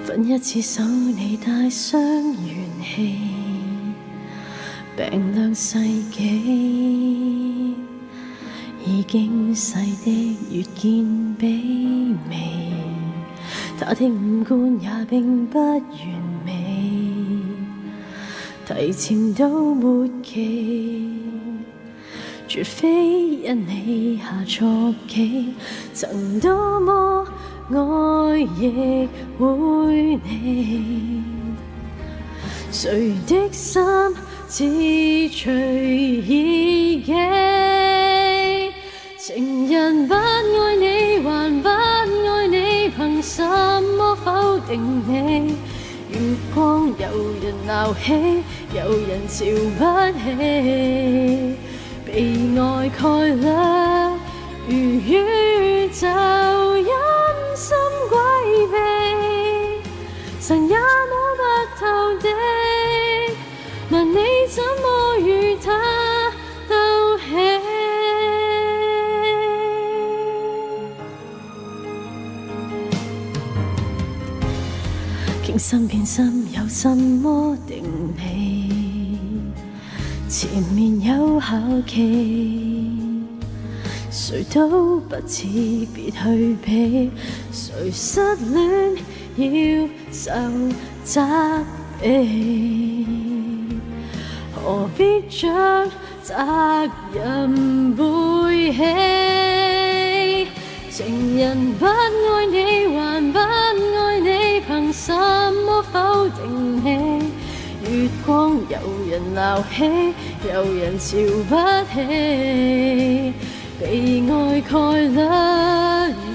分一次手，你帶傷元氣，病兩世紀，已經逝的越見卑微，他的五官也並不完美，提前到末期，絕非因你下錯棋，曾多麼愛亦會離，誰的心只隨意己，情人不愛你還不愛你，憑什麼否定你？月光有人鬧起，有人瞧不起，被愛蓋勒，如宇宙陰森詭秘，神也摸不透的，問你怎麼與他鬥氣？傾心變心有什麼定理？前面有效期，誰都不似別去比，誰失戀要受責備，何必將責任背起？情人不愛你還不愛你，憑什麼否定你？月光有人鬧起，有人瞧不起，被愛蓋勒，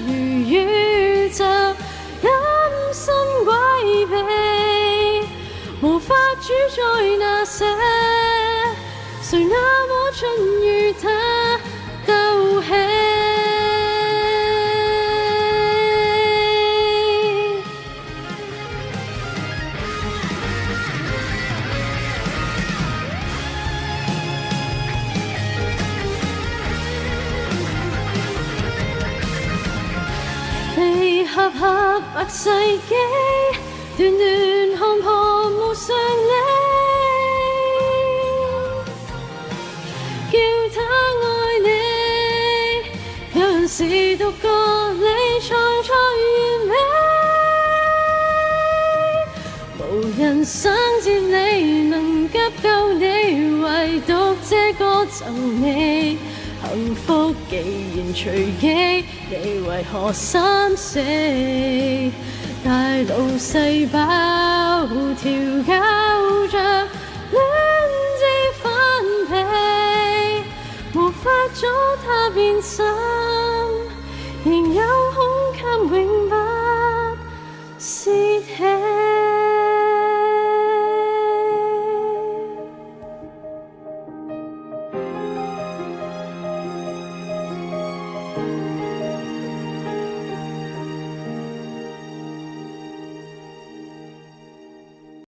如宇宙陰森詭秘，無法主宰那些，誰那麼盡與他鬥氣？離合合白世紀，段段看破無常理，叫他愛你，有人是獨個理財才完美，無人想接你，能急救你，唯獨這個就你。幸福既然隨機，你為何心死？大腦細胞調教着戀之反皮，無法阻他變心，仍有空間永不泄氣。